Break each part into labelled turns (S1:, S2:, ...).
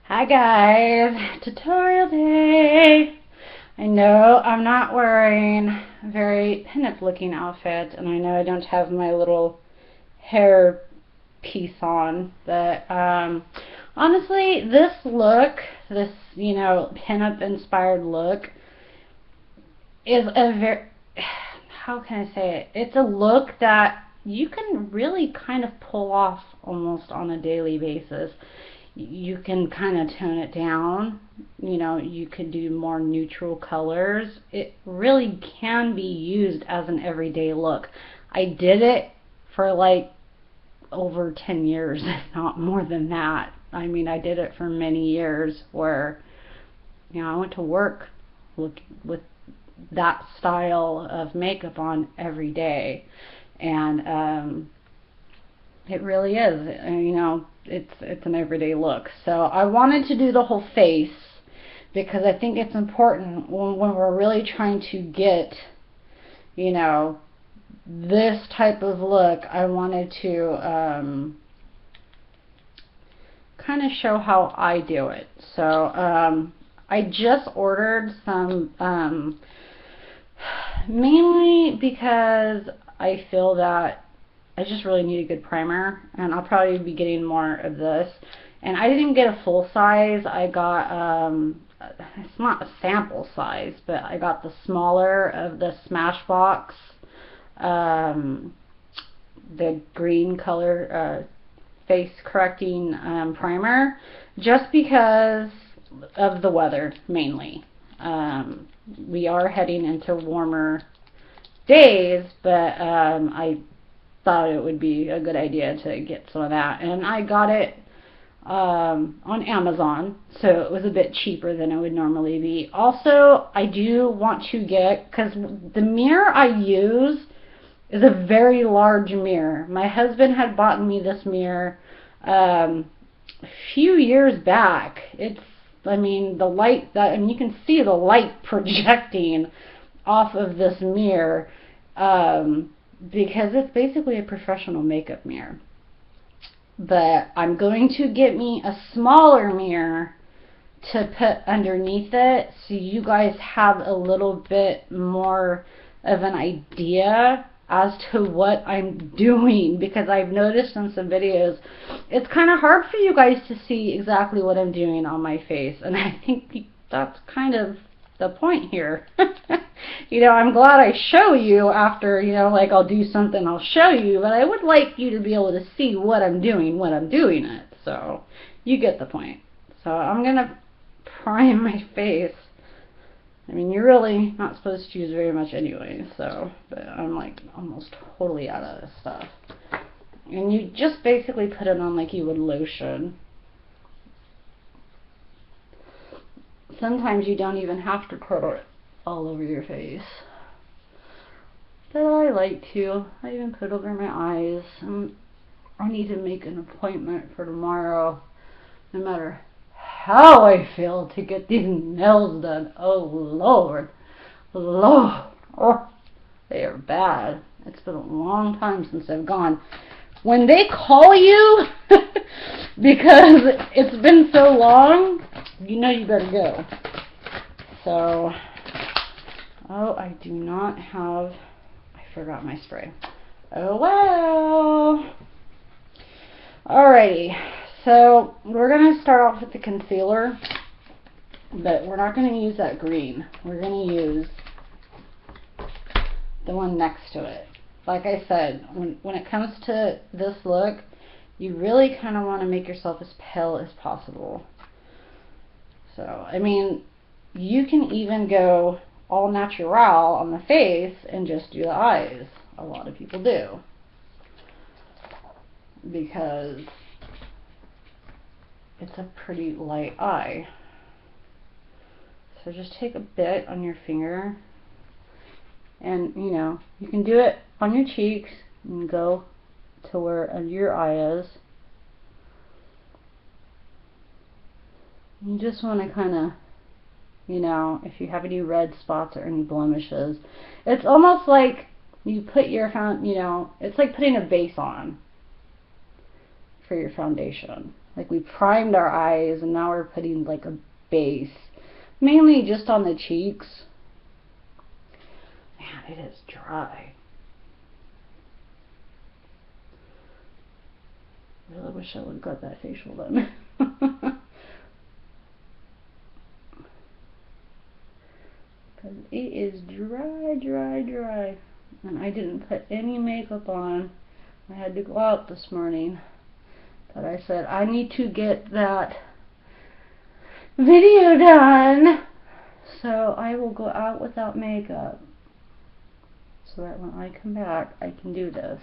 S1: Hi guys, tutorial day. I know I'm not wearing a very pinup looking outfit, and I know I don't have my little hair piece on, but honestly, this look, this, pinup inspired look, is a very, how can I say it? It's a look that you can really kind of pull off almost on a daily basis. You can kind of tone it down. You could do more neutral colors. It really can be used as an everyday look. I did it for like over 10 years, if not more than that. I mean, I did it for many years where, I went to work with that style of makeup on every day. And it really is, it's an everyday look. So I wanted to do the whole face because I think it's important when we're really trying to get, this type of look. I wanted to kind of show how I do it. So I just ordered some, mainly because I feel that I just really need a good primer, and I'll probably be getting more of this. And I didn't get a full size. I got, it's not a sample size, but I got the smaller of the Smashbox, the green color face correcting primer, just because of the weather mainly. We are heading into warmer days, but I thought it would be a good idea to get some of that, and I got it on Amazon, so it was a bit cheaper than it would normally be. Also, I do want to get, because the mirror I use is a very large mirror. My husband had bought me this mirror a few years back. The light, you can see the light projecting off of this mirror, because it's basically a professional makeup mirror. But I'm going to get me a smaller mirror to put underneath it, so you guys have a little bit more of an idea as to what I'm doing, because I've noticed in some videos it's kind of hard for you guys to see exactly what I'm doing on my face, and I think that's kind of the point here. I'm glad I show you after, like I'll do something, I'll show you, but I would like you to be able to see what I'm doing when I'm doing it. So you get the point. So I'm gonna prime my face. You're really not supposed to use very much anyway, so, but I'm like almost totally out of this stuff. And you just basically put it on like you would lotion. Sometimes you don't even have to put it all over your face, but I like to. I even put it over my eyes. I need to make an appointment for tomorrow, no matter how I feel, to get these nails done. Oh Lord, Lord, oh, they are bad. It's been a long time since I've gone. When they call you because it's been so long, you better go. So, oh, I do not have, I forgot my spray. Oh well. Alrighty, so we're going to start off with the concealer, but we're not going to use that green. We're going to use the one next to it. Like I said, when it comes to this look, you really kind of want to make yourself as pale as possible. So, you can even go all natural on the face and just do the eyes. A lot of people do, because it's a pretty light eye. So just take a bit on your finger, and you can do it on your cheeks and go to where under your eye is. You just want to kind of, if you have any red spots or any blemishes, it's almost like you put your it's like putting a base on for your foundation. Like, we primed our eyes and now we're putting like a base, mainly just on the cheeks. Man, it is dry. I really wish I would have got that facial done. Because it is dry, dry, dry. And I didn't put any makeup on. I had to go out this morning. But I said, I need to get that video done. So I will go out without makeup. So that when I come back, I can do this.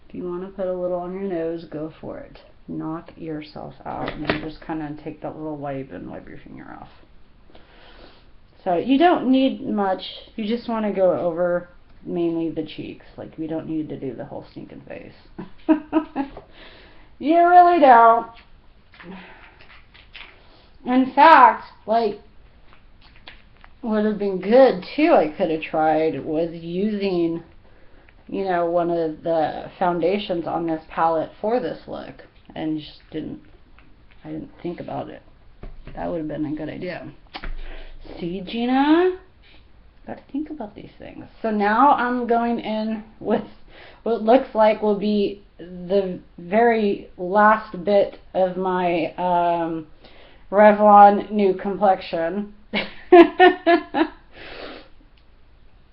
S1: If you want to put a little on your nose, go for it. Knock yourself out. And then just kind of take that little wipe and wipe your finger off. So you don't need much. You just want to go over mainly the cheeks. Like, we don't need to do the whole stinking face. You really don't. In fact, like, what would have been good too, I could have tried, was using, you know, one of the foundations on this palette for this look, and just I didn't think about it. That would have been a good idea. See, Gina? Got to think about these things. So now I'm going in with what looks like will be the very last bit of my Revlon New Complexion. I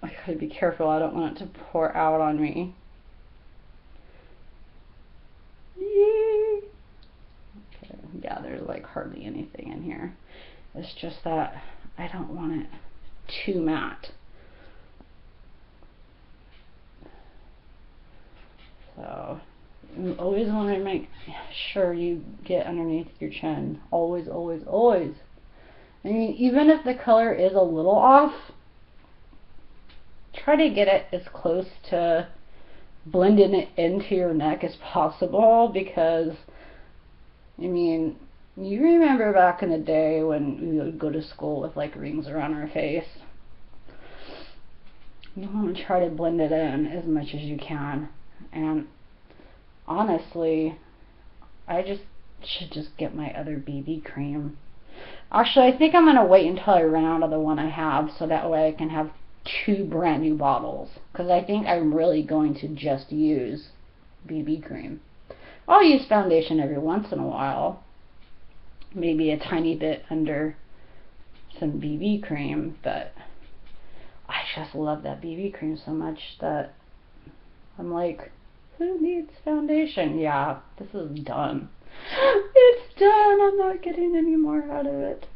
S1: gotta be careful, I don't want it to pour out on me. Okay, yeah, there's like hardly anything in here. It's just that I don't want it too matte. So you always want to make sure you get underneath your chin. Always, always, always. I mean, even if the color is a little off, try to get it as close to blending it into your neck as possible, because, I mean, you remember back in the day when we would go to school with like rings around our face. You want to try to blend it in as much as you can. And honestly, I should just get my other BB cream. Actually, I think I'm going to wait until I run out of the one I have, so that way I can have 2 brand new bottles. Because I think I'm really going to just use BB cream. I'll use foundation every once in a while. Maybe a tiny bit under some BB cream, but I just love that BB cream so much that I'm like, who needs foundation? Yeah, this is done. It's done. I'm not getting any more out of it.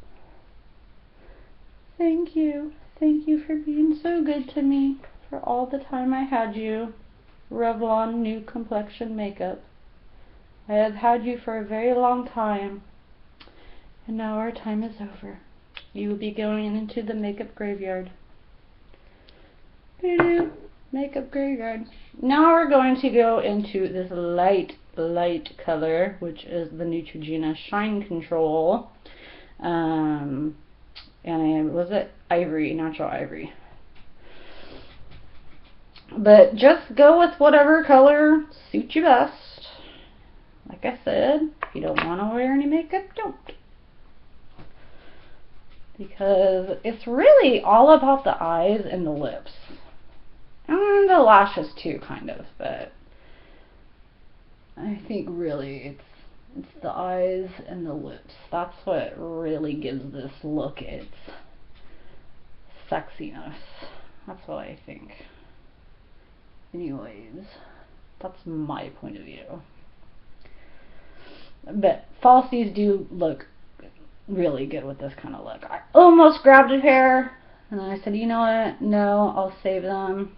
S1: Thank you. Thank you for being so good to me for all the time I had you. Revlon New Complexion Makeup. I have had you for a very long time. And now our time is over. You will be going into the makeup graveyard. Makeup graveyard. Now we're going to go into this light color, which is the Neutrogena Shine Control. And was it Ivory, Natural Ivory. But just go with whatever color suits you best. Like I said, if you don't want to wear any makeup, don't. Because it's really all about the eyes and the lips. And the lashes too, kind of, but I think really it's the eyes and the lips. That's what really gives this look its sexiness. That's what I think. Anyways, that's my point of view. But falsies do look really good with this kind of look. I almost grabbed a pair, and then I said, you know what? No, I'll save them.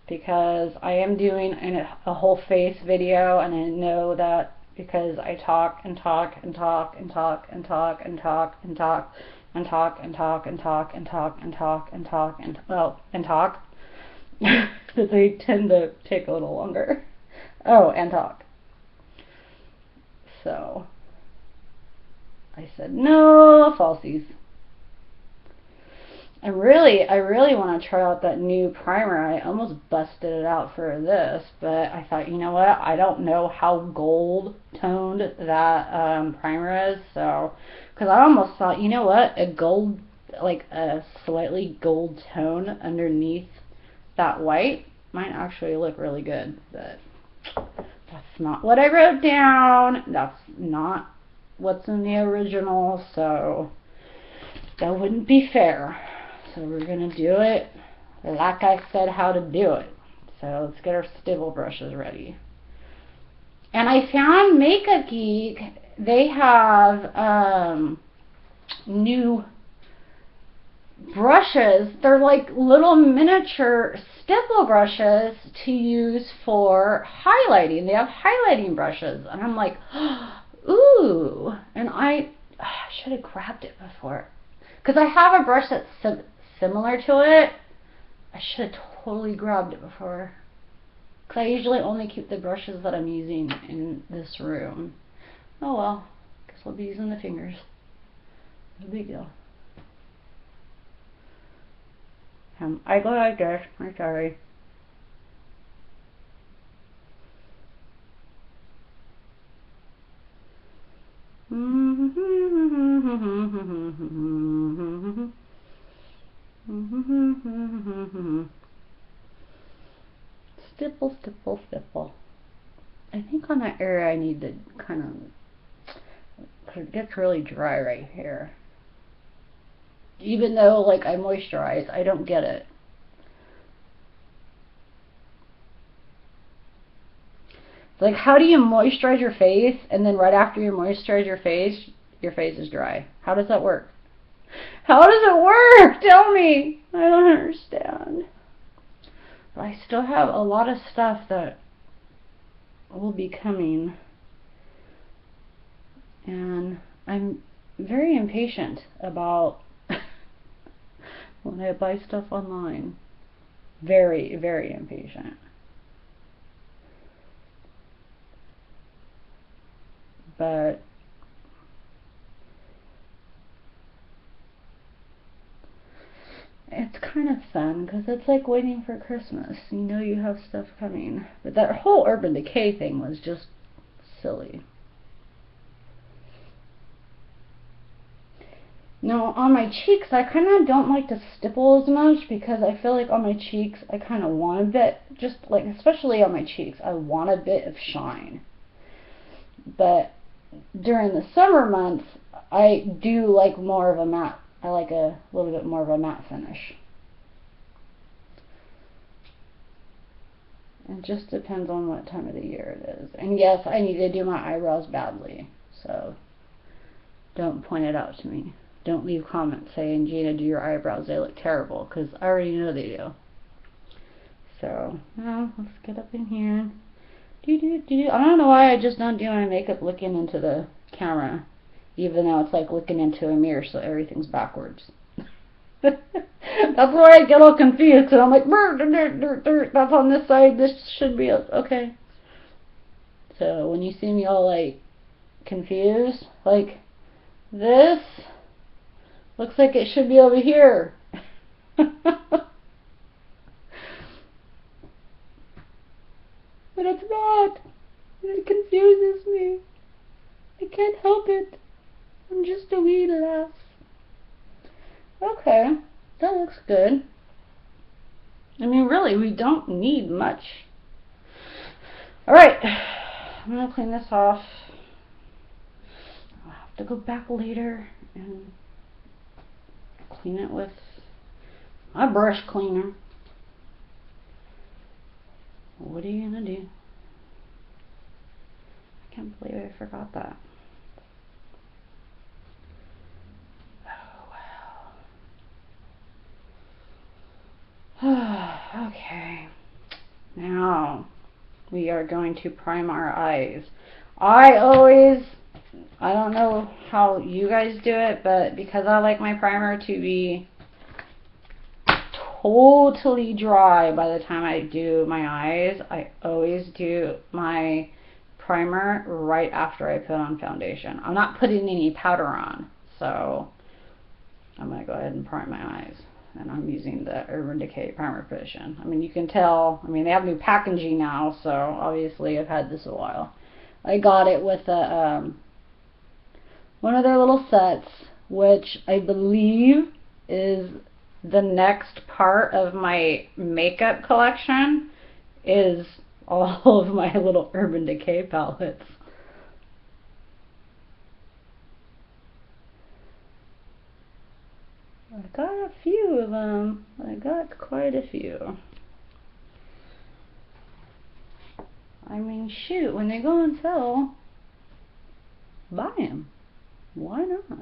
S1: Because I am doing a whole face video, and I know that because I talk and talk and talk and talk and talk and talk and talk and talk and talk and talk and talk and talk and talk and talk, that they tend to take a little longer. Oh, and talk. So I said no falsies. I really want to try out that new primer. I almost busted it out for this, but I thought, you know what? I don't know how gold toned that primer is, so because I almost thought, you know what, a gold, like a slightly gold tone underneath that white might actually look really good, but that's not what I wrote down. That's not what's in the original, so that wouldn't be fair. So we're going to do it like I said how to do it. So let's get our stipple brushes ready. And I found Makeup Geek, they have new brushes. They're like little miniature stipple brushes to use for highlighting. They have highlighting brushes. And I'm like, ooh. And I should have grabbed it before. Because I have a brush that's similar to it. I should have totally grabbed it before. Because I usually only keep the brushes that I'm using in this room. Oh well. Guess I'll be using the fingers. No big deal. I go like this. I'm sorry. Stipple, stipple, stipple. I think on that area I need to kind of, because it gets really dry right here. Even though like I moisturize, I don't get it. Like, how do you moisturize your face and then right after you moisturize your face is dry? How does that work? How does it work? Tell me. I don't understand. But I still have a lot of stuff that will be coming. And I'm very impatient about when I buy stuff online. Very, very impatient. But it's kind of fun because it's like waiting for Christmas. You know you have stuff coming. But that whole Urban Decay thing was just silly. Now on my cheeks, I kind of don't like to stipple as much because I feel like on my cheeks, I kind of want a bit, just like, especially on my cheeks, I want a bit of shine. But during the summer months, I do like more of a matte. I like a little bit more of a matte finish. It just depends on what time of the year it is. And yes, I need to do my eyebrows badly, so don't point it out to me. Don't leave comments saying, Gina, do your eyebrows, they look terrible, because I already know they do. So, now, let's get up in here. I don't know why I just don't do my makeup looking into the camera, even though it's like looking into a mirror, so everything's backwards. That's where I get all confused, because I'm like, that's on this side, this should be, okay. So, when you see me all, like, confused, like, this looks like it should be over here. But it's not. It confuses me. I can't help it. I'm just a wee lass. Okay, that looks good. I mean, really, we don't need much. Alright, I'm going to clean this off. I'll have to go back later and clean it with my brush cleaner. What are you gonna do? I can't believe I forgot that. Oh wow. Okay. Now we are going to prime our eyes. I don't know how you guys do it, but because I like my primer to be totally dry by the time I do my eyes, I always do my primer right after I put on foundation. I'm not putting any powder on, so I'm going to go ahead and prime my eyes. and I'm using the Urban Decay Primer Potion. I mean, you can tell, I mean, they have new packaging now, so obviously I've had this a while. I got it with a, one of their little sets, which I believe is the next part of my makeup collection, is all of my little Urban Decay palettes. I got a few of them. I got quite a few. I mean, shoot, when they go on sale, buy them. Why not?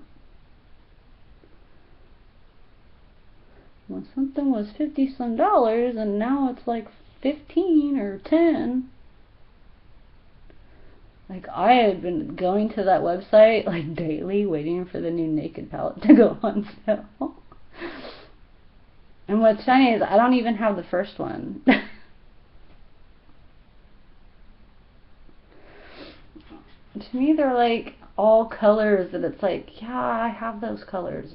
S1: When something was 50 some dollars and now it's like 15 or 10. Like, I had been going to that website like daily waiting for the new Naked palette to go on sale. And what's funny is I don't even have the first one. To me, they're like all colors that it's like, yeah, I have those colors.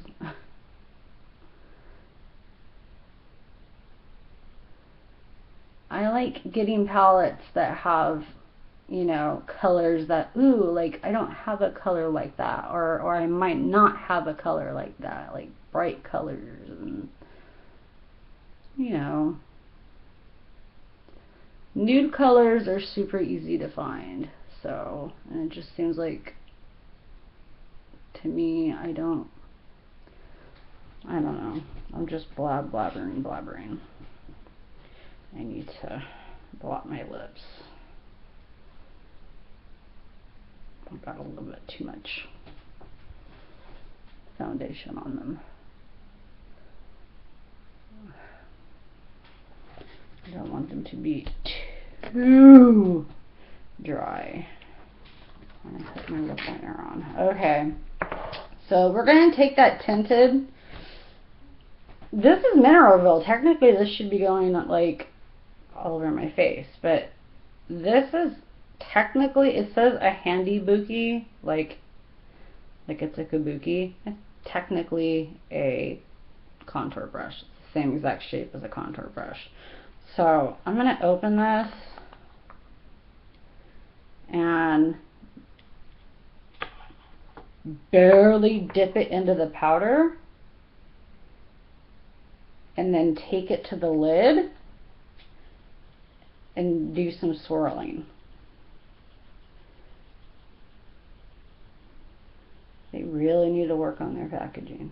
S1: I like getting palettes that have, you know, colors that, ooh, like I don't have a color like that, or I might not have a color like that, like bright colors, and you know, nude colors are super easy to find. So, and it just seems like, to me, I don't know. I'm just blabbering. I need to blot my lips. I've got a little bit too much foundation on them. I don't want them to be too dry. I'm gonna put my lip liner on. Okay, so we're gonna take that tinted. This is Mineralville. Technically, this should be going like all over my face, but this is technically, it says a handy buki, like it's a kabuki. It's technically a contour brush. It's the same exact shape as a contour brush. So I'm gonna open this and barely dip it into the powder and then take it to the lid and do some swirling. They really need to work on their packaging,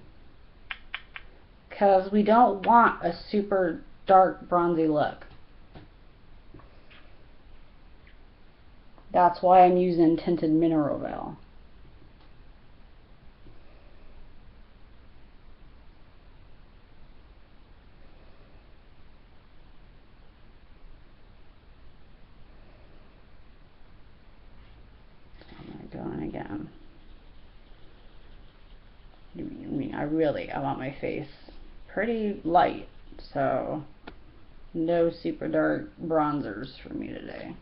S1: because we don't want a super dark bronzy look. That's why I'm using tinted Mineralville. I'm going again. I mean, I want my face pretty light, so no super dark bronzers for me today.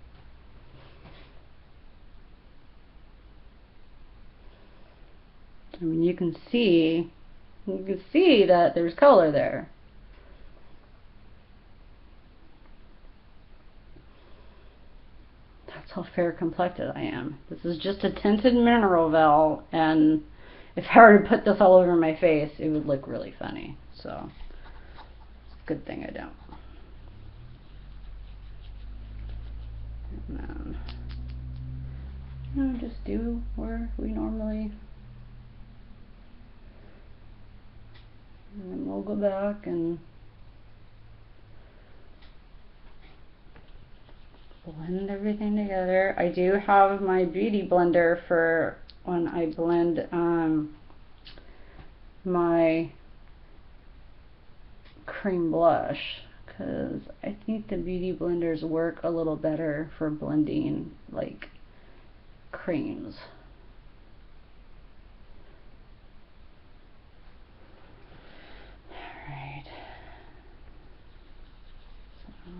S1: I mean, you can see that there's color there. That's how fair complected I am. This is just a tinted Mineralville, and if I were to put this all over my face, it would look really funny. So, good thing I don't. And then, you know, just do where we normally. And then we'll go back and blend everything together. I do have my beauty blender for when I blend my cream blush, because I think the beauty blenders work a little better for blending like creams. Alright. So,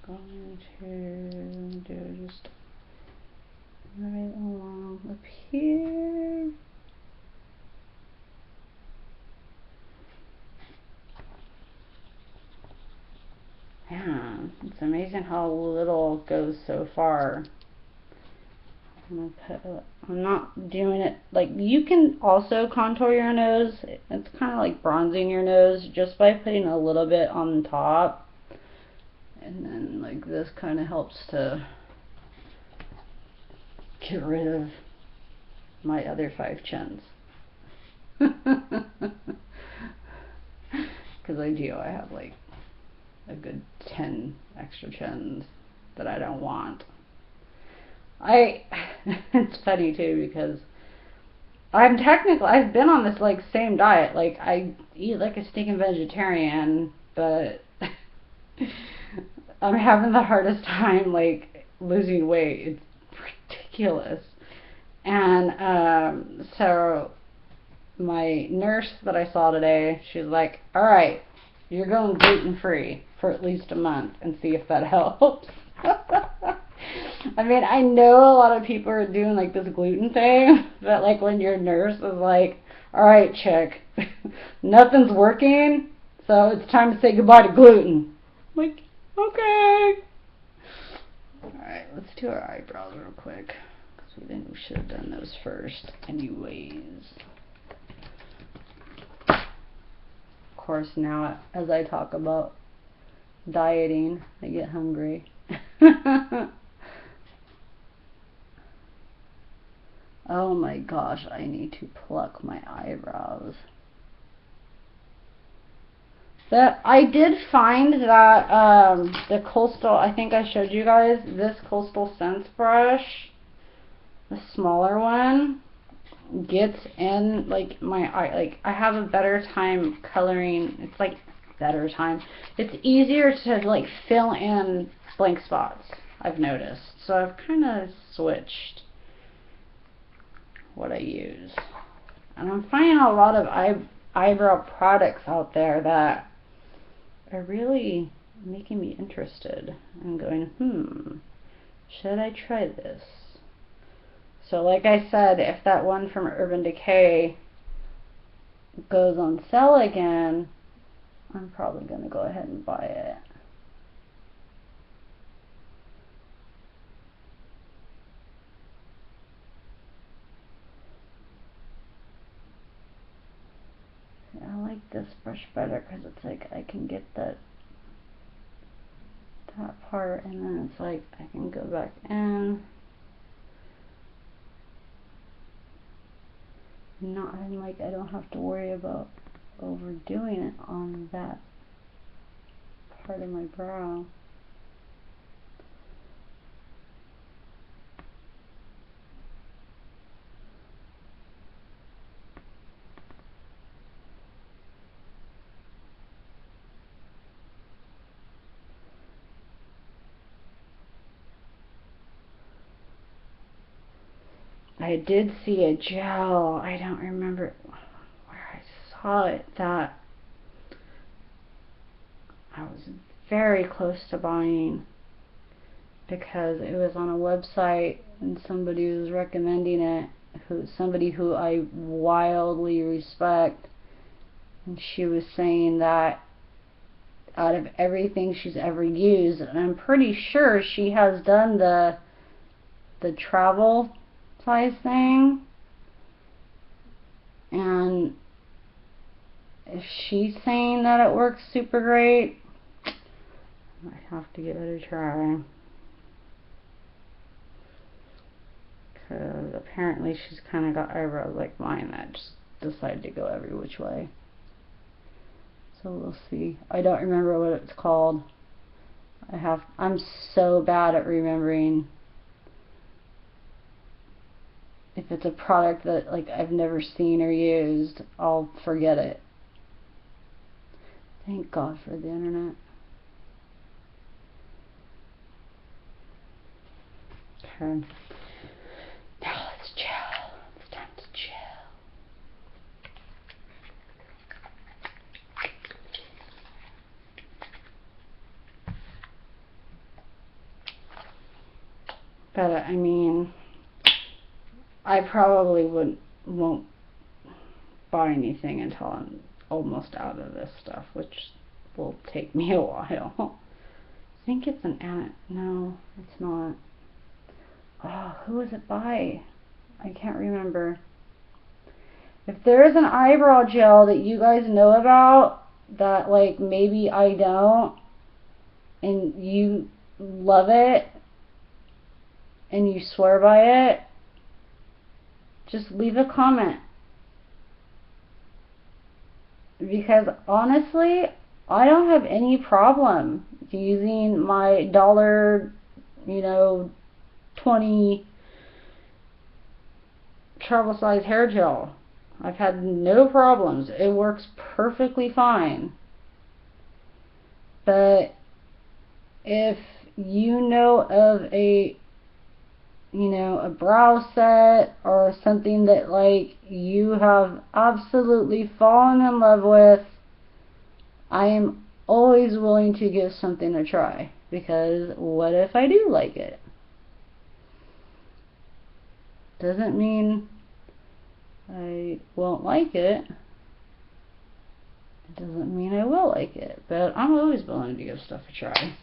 S1: going to do just right along up here. amazing how little goes so far. I'm not doing it, like, you can also contour your nose. It's kind of like bronzing your nose just by putting a little bit on top. And then, like, this kind of helps to get rid of my other 5 chins. Because I have like a good 10 extra chins that I don't want. It's funny too, because I've been on this like same diet. Like, I eat like a stinking vegetarian, but I'm having the hardest time like losing weight. It's ridiculous. And so my nurse that I saw today, she's like, all right, you're going gluten-free for at least a month and see if that helps. I mean, I know a lot of people are doing like this gluten thing, but like when your nurse is like, all right, chick, nothing's working, so it's time to say goodbye to gluten. I'm like, okay. All right, let's do our eyebrows real quick, because we should have done those first anyways. Of course, now as I talk about dieting, I get hungry. Oh my gosh, I need to pluck my eyebrows. I did find that the Coastal, I think I showed you guys, this Coastal Scents brush, the smaller one, gets in like my eye. Like, I have a better time coloring. It's like better time. It's easier to like fill in blank spots, I've noticed. So I've kind of switched what I use, and I'm finding a lot of eyebrow products out there that are really making me interested. I'm going, should I try this? So like I said, if that one from Urban Decay goes on sale again, I'm probably going to go ahead and buy it. I like this brush better because it's like I can get that part, and then it's like I can go back in. I'm like, I don't have to worry about overdoing it on that part of my brow. I did see a gel, I don't remember where I saw it, that I was very close to buying, because it was on a website and somebody was recommending it, somebody who I wildly respect, and she was saying that out of everything she's ever used, and I'm pretty sure she has done the travel size thing, and if she's saying that it works super great, I have to give it a try, because apparently she's kind of got eyebrows like mine that just decide to go every which way. So we'll see. I don't remember what it's called. I'm so bad at remembering if it's a product that like I've never seen or used. I'll forget it. Thank God for the internet. Okay. Now let's chill. It's time to chill. But I mean, I probably won't buy anything until I'm almost out of this stuff, which will take me a while. think it's no, it's not. Oh, who is it by? I can't remember. If there is an eyebrow gel that you guys know about that like maybe I don't and you love it and you swear by it, just leave a comment. Because honestly, I don't have any problem using my dollar, 20 travel size hair gel. I've had no problems. It works perfectly fine. But if you know of a brow set or something that like you have absolutely fallen in love with, I am always willing to give something a try, because what if I do like it? Doesn't mean I won't like it. It doesn't mean I will like it, but I'm always willing to give stuff a try.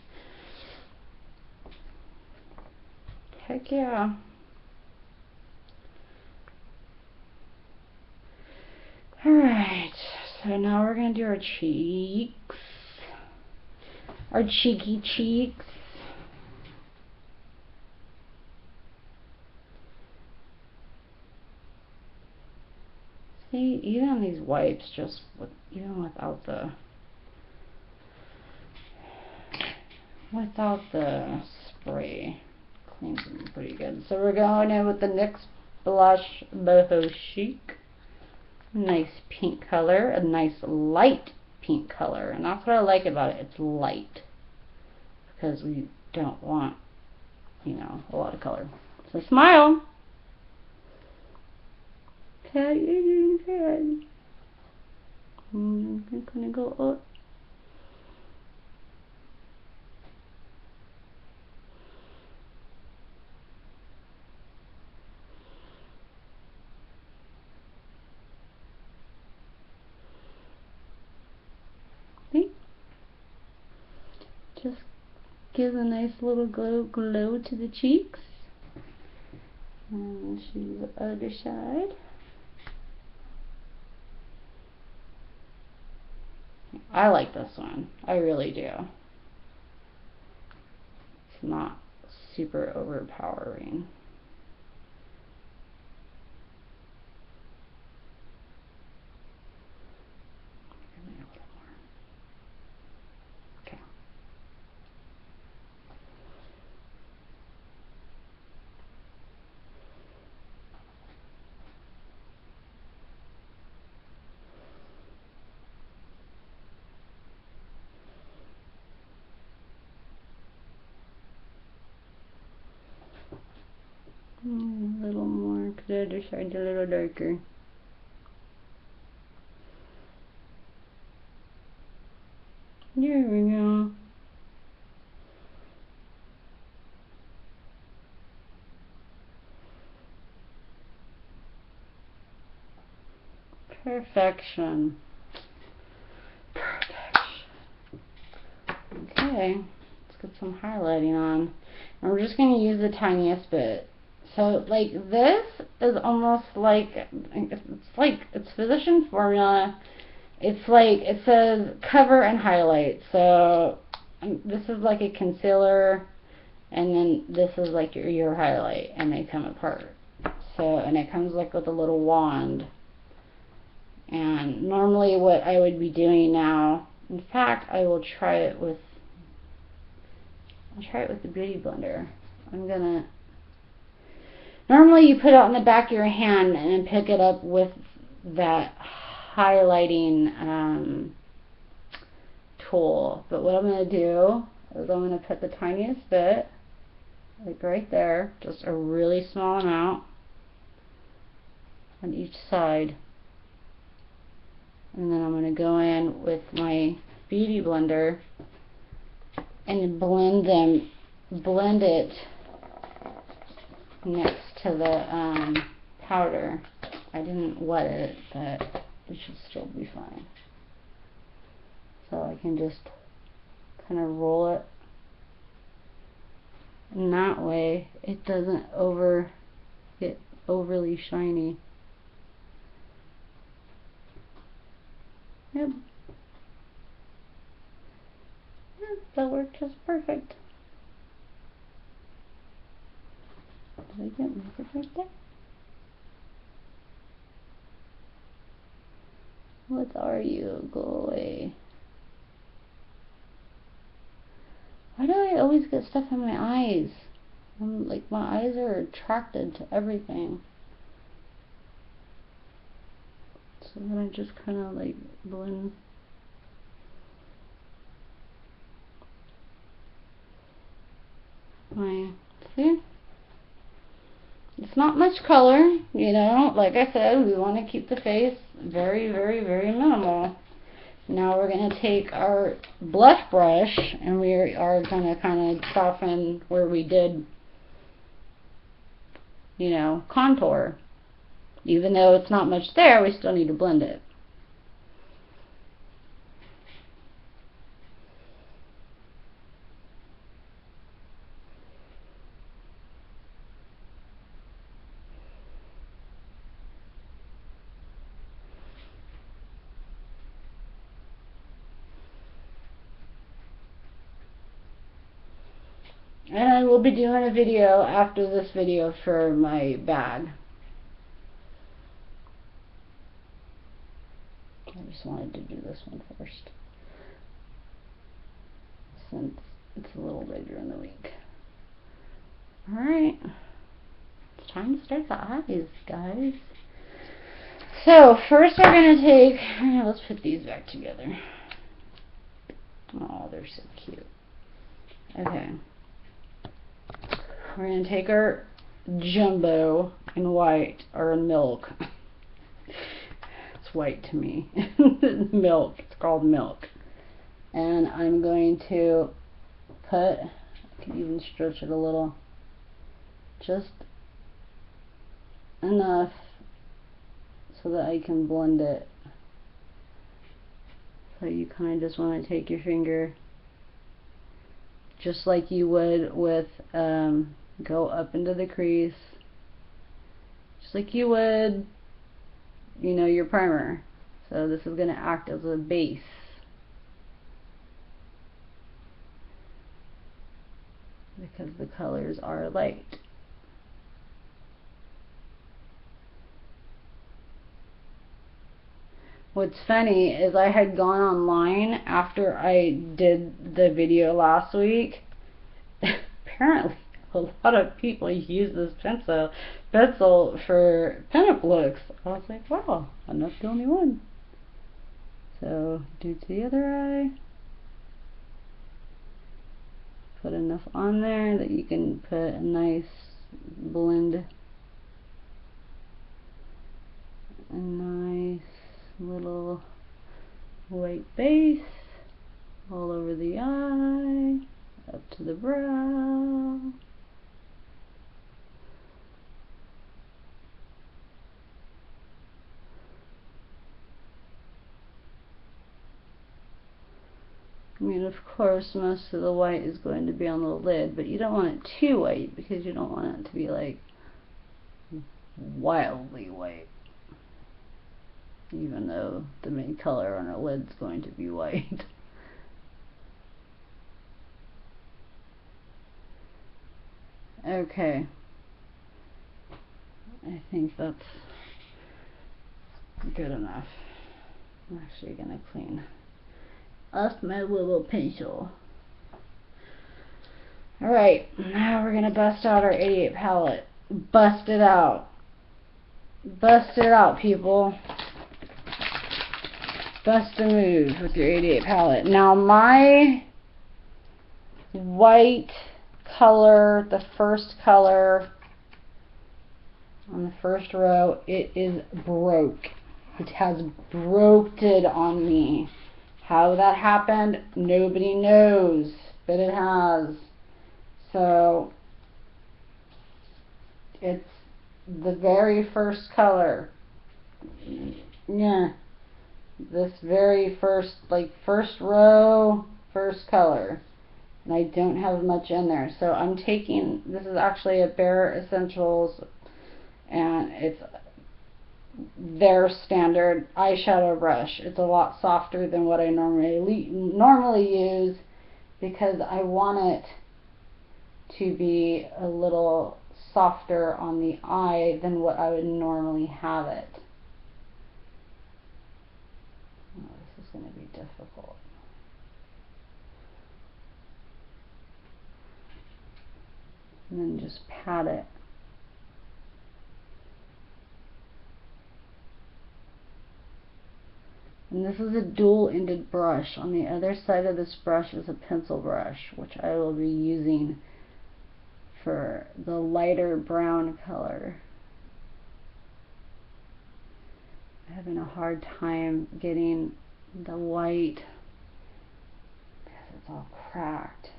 S1: Heck yeah. Alright, so now we're going to do our cheeks. Our cheeky cheeks. See, even these wipes, even without the spray, cleans them pretty good. So we're going in with the NYX Blush Boho Chic. Nice pink color, a nice light pink color, and that's what I like about it. It's light, because we don't want, a lot of color. So smile. Pat you doing good. I'm gonna go up. See? Just gives a nice little glow to the cheeks. And let's do the other side. I like this one. I really do. It's not super overpowering. Okay. A little more, because the other side's a little darker. There we go. Perfection. Okay, let's get some highlighting on. And we're just going to use the tiniest bit. So, like, this is almost like, it's Physicians Formula. It's like, it says cover and highlight. So, this is like a concealer, and then this is like your highlight, and they come apart. So, and it comes like with a little wand. And normally what I would be doing now, in fact, I'll try it with the Beauty Blender. Normally you put it on the back of your hand and then pick it up with that highlighting tool. But what I'm going to do is I'm going to put the tiniest bit, like right there, just a really small amount on each side. And then I'm going to go in with my Beauty Blender and blend it next to the powder. I didn't wet it, but it should still be fine. So I can just kind of roll it And that way it doesn't get overly shiny. Yep. Yeah, that worked just perfect. Did I get makeup right there? What are you? Go away. Why do I always get stuff in my eyes? Like, my eyes are attracted to everything. So then I just kind of like blend. See? It's not much color, you know. Like I said, we want to keep the face very, very, very minimal. Now we're going to take our blush brush and we are going to kind of soften where we did, you know, contour. Even though it's not much there, we still need to blend it. And I will be doing a video after this video for my bag. I just wanted to do this one first, since it's a little later in the week. Alright, it's time to start the eyes, guys. So, first we're going to take, let's put these back together. Oh, they're so cute. Okay. We're going to take our jumbo in white, or in milk. It's white to me. Milk. It's called milk. And I'm going to put, I can even stretch it a little, just enough so that I can blend it. So you kind of just want to take your finger, just like you would with, go up into the crease, just like you would, you know, your primer. So this is going to act as a base. Because the colors are light. What's funny is I had gone online after I did the video last week. Apparently a lot of people use this pencil for pinup looks. I was like, wow, I'm not the only one. So do to the other eye. Put enough on there that you can put a nice blend, a nice little white base all over the eye, up to the brow. I mean, of course, most of the white is going to be on the lid, but you don't want it too white because you don't want it to be like wildly white, even though the main color on our lid is going to be white. Okay, I think that's good enough. I'm actually gonna clean off my little pencil. Alright, now we're gonna bust out our 88 palette. Bust it out. Bust it out, people. Bust a move with your 88 palette. Now my white color, the first color on the first row, it is broke. It has broked on me. How that happened, nobody knows, but it has. So it's the very first color. Yeah. This very first, like first row, first color. and I don't have much in there. So I'm taking, this is actually a Bare Essentials, and it's their standard eyeshadow brush. It's a lot softer than what I normally use, because I want it to be a little softer on the eye than what I would normally have it. Oh, this is going to be difficult. And then just pat it. And this is a dual-ended brush. On the other side of this brush is a pencil brush, which I will be using for the lighter brown color. I'm having a hard time getting the white because it's all cracked.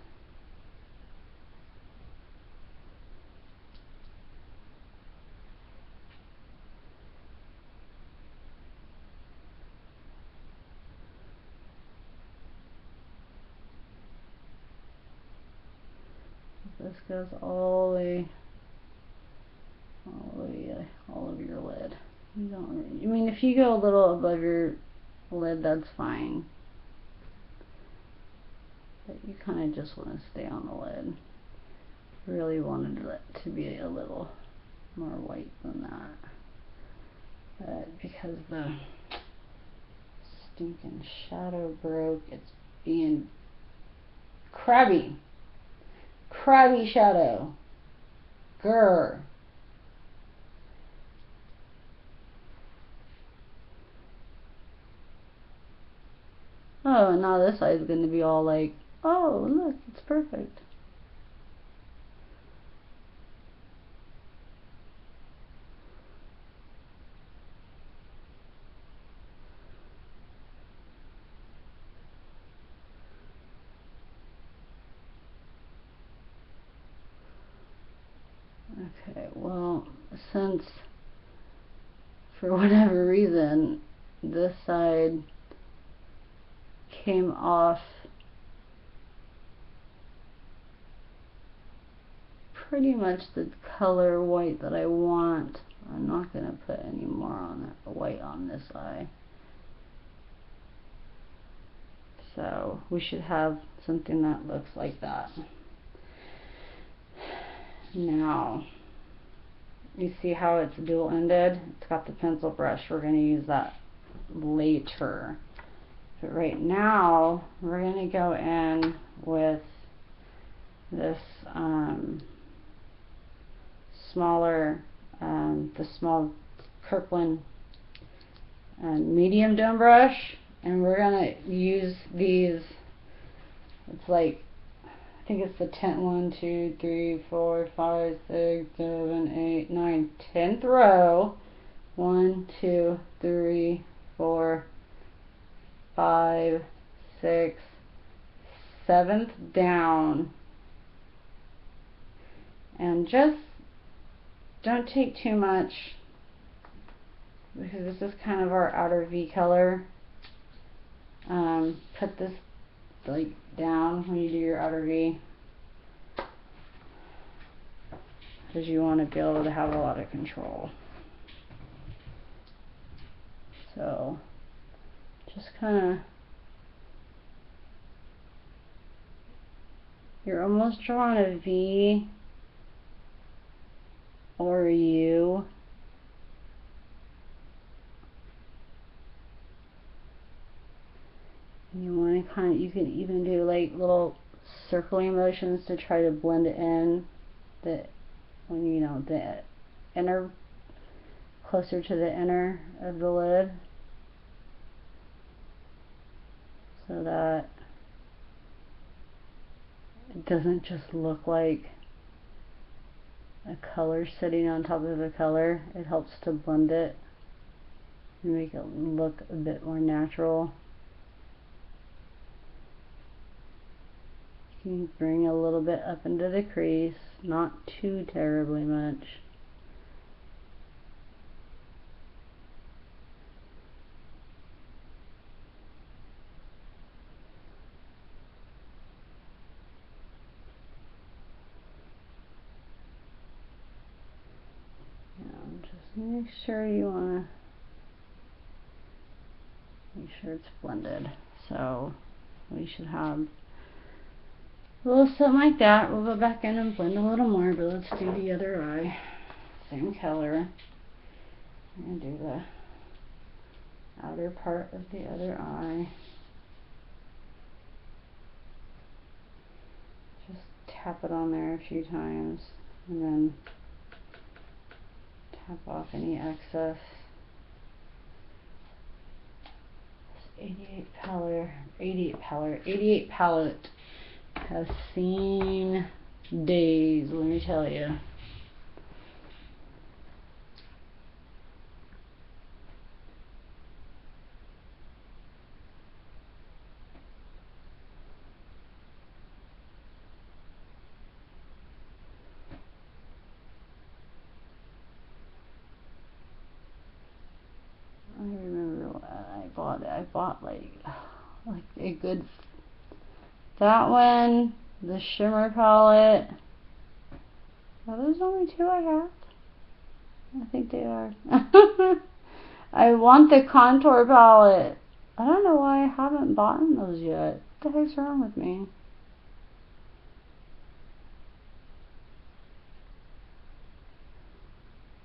S1: This goes all over your lid. You don't, I mean, if you go a little above your lid, that's fine. But you kind of just want to stay on the lid. Really wanted it to be a little more white than that. But because the stinking shadow broke, it's being crabby. Crabby shadow. Grr. Oh, and now this side is going to be all like, oh, look, it's perfect. Okay, well, since for whatever reason this side came off pretty much the color white that I want, I'm not going to put any more on that white on this eye. So we should have something that looks like that. Now, you see how it's dual-ended? It's got the pencil brush. We're going to use that later. But right now, we're going to go in with this the small Kirkland medium dome brush, and we're going to use these. It's like, I think it's the 1, 2, 3, 4, 5, 6, 7, 8, 9, 10th row. 1, 2, 3, 4, 5, 6, 7th down. And just don't take too much, because this is kind of our outer V color. Put this like down when you do your outer V, because you want to be able to have a lot of control. So just kind of, you're almost drawing a V or a U. And you want to kind of, you can even do like little circling motions to try to blend it in, the, when you know, the inner, closer to the inner of the lid, so that it doesn't just look like a color sitting on top of a color. It helps to blend it and make it look a bit more natural. You can bring a little bit up into the crease, not too terribly much. make sure you want to make sure it's blended. So we should have a little something like that. We'll go back in and blend a little more, but let's do the other eye. Same color. And do the outer part of the other eye. Just tap it on there a few times and then tap off any excess. This 88 palette has seen days, let me tell you. I remember what I bought. I bought like a good, that one, the shimmer palette. Are those only two I have? I think they are. I want the contour palette. I don't know why I haven't bought those yet. What the heck's wrong with me?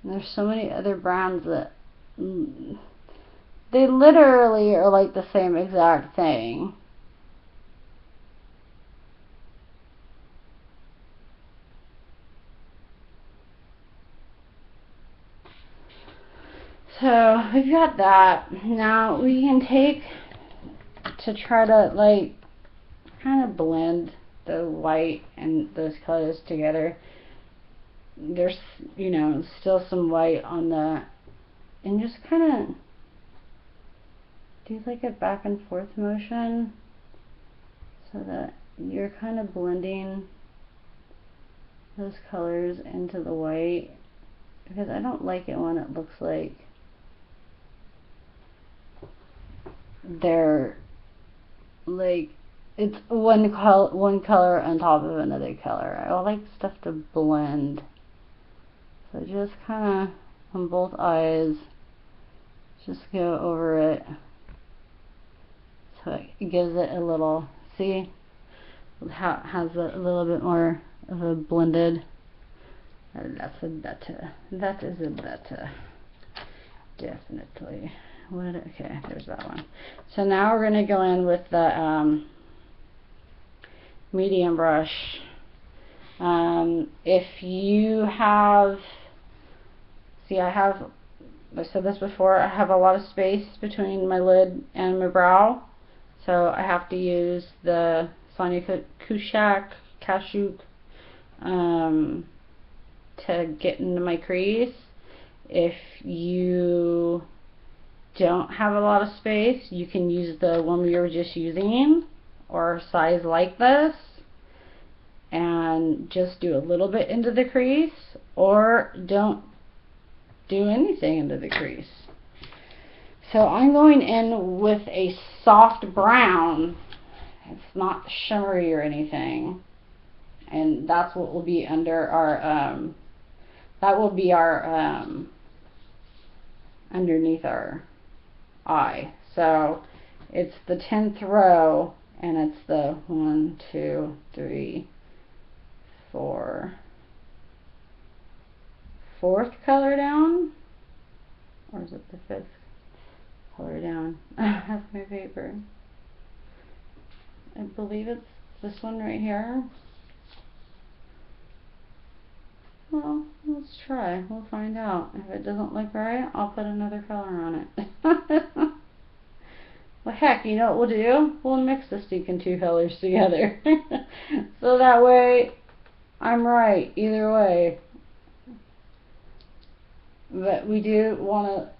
S1: And there's so many other brands that they literally are like the same exact thing. So we've got that. Now we can take, to try to like kind of blend the white and those colors together. There's, you know, still some white on the, and just kind of do like a back and forth motion so that you're kind of blending those colors into the white, because I don't like it when it looks like they're like it's one color on top of another color. I like stuff to blend. So just kind of on both eyes, just go over it so it gives it a little, see how it has a little bit more of a blended. That's a better. That is a better. Definitely. What? Okay, there's that one. So now we're going to go in with the medium brush. If you have, see, I said this before, I have a lot of space between my lid and my brow, so I have to use the Sonia Kashuk to get into my crease. If you don't have a lot of space, you can use the one we were just using, or a size like this, and just do a little bit into the crease, or don't do anything into the crease. So I'm going in with a soft brown. It's not shimmery or anything, and that's what will be under our that will be our underneath our eye. So it's the 10th row, and it's the 1, 2, 3, 4, 4th color down, or is it the 5th color down? That's my paper. I believe it's this one right here. Well, let's try. We'll find out. If it doesn't look right, I'll put another color on it. Well, heck, you know what we'll do? We'll mix the stinking two colors together. So that way, I'm right either way. But we do want to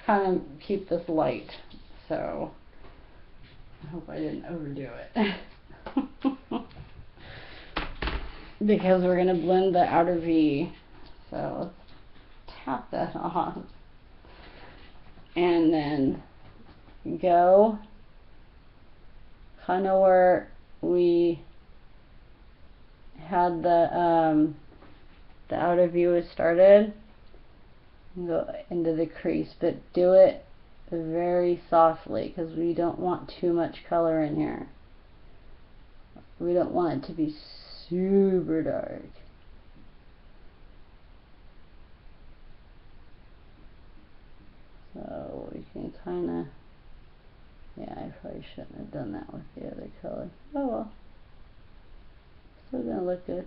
S1: kind of keep this light. So, I hope I didn't overdo it. Because we're going to blend the outer V. So let's tap that off. And then go kind of where we had the outer V was started. Go into the crease, but do it very softly because we don't want too much color in here. We don't want it to be super dark. So we can kind of, yeah, I probably shouldn't have done that with the other color. Oh well, still gonna look good.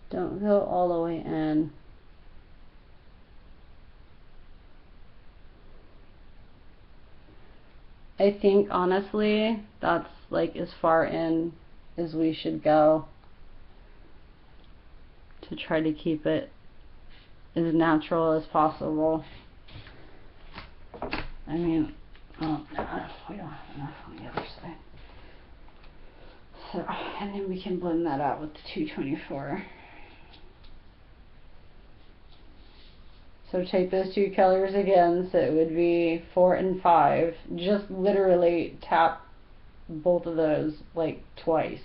S1: Don't go all the way in. I think honestly that's like as far in as we should go to try to keep it as natural as possible. I mean, oh no, we don't have enough on the other side. So, and then we can blend that out with the 224. So take those two colors again, so it would be 4 and 5. Just literally tap both of those like twice.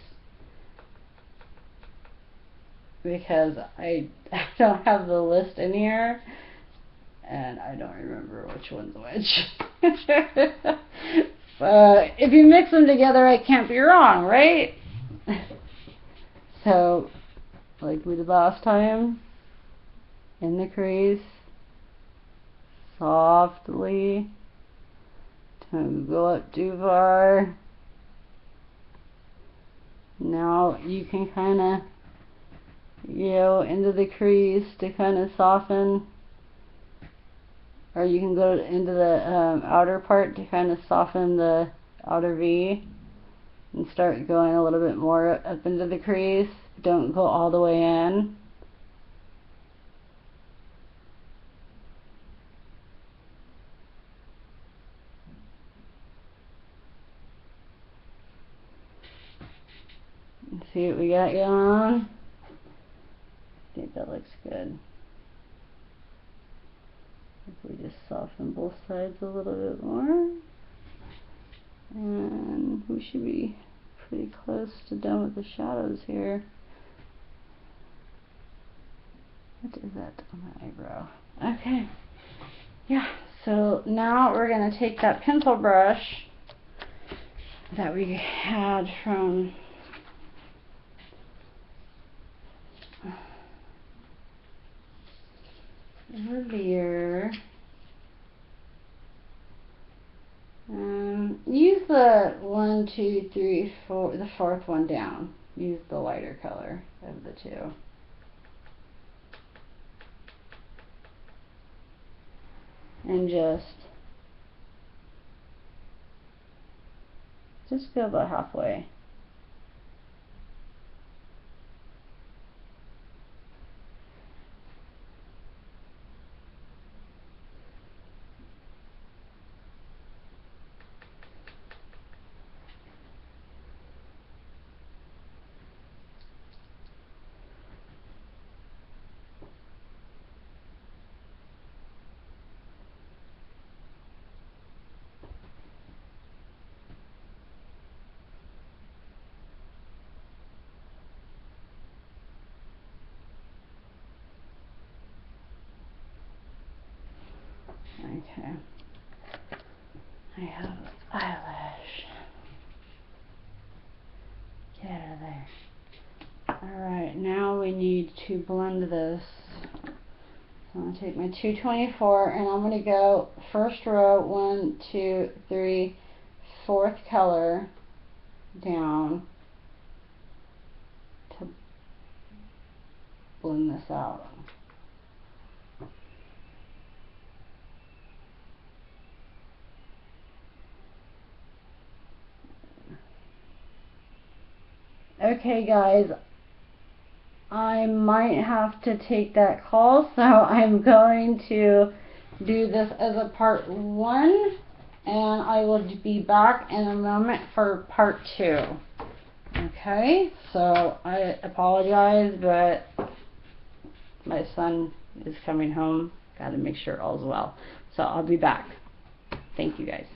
S1: Because I don't have the list in here, and I don't remember which one's which. If you mix them together, I can't be wrong, right? So, like we did last time, in the crease, softly, don't go up too far. Now you can kind of, you know, into the crease to kind of soften, or you can go into the outer part to kind of soften the outer V and start going a little bit more up into the crease. Don't go all the way in. Let's see what we got going on. I think that looks good. If we just soften both sides a little bit more, and we should be pretty close to done with the shadows here. What is that on my eyebrow? Okay, yeah, so now we're going to take that pencil brush that we had from earlier. Use the 1, 2, 3, 4, the fourth one down. Use the lighter color of the two. And just go about halfway. Okay, I have eyelash. Get out of there. Alright, now we need to blend this. So I'm going to take my 224 and I'm going to go first row, 1, 2, 3, fourth color down to blend this out. Okay guys, I might have to take that call, so I'm going to do this as a part 1, and I will be back in a moment for part 2. Okay, so I apologize, but my son is coming home. Got to make sure all's well. So I'll be back. Thank you guys.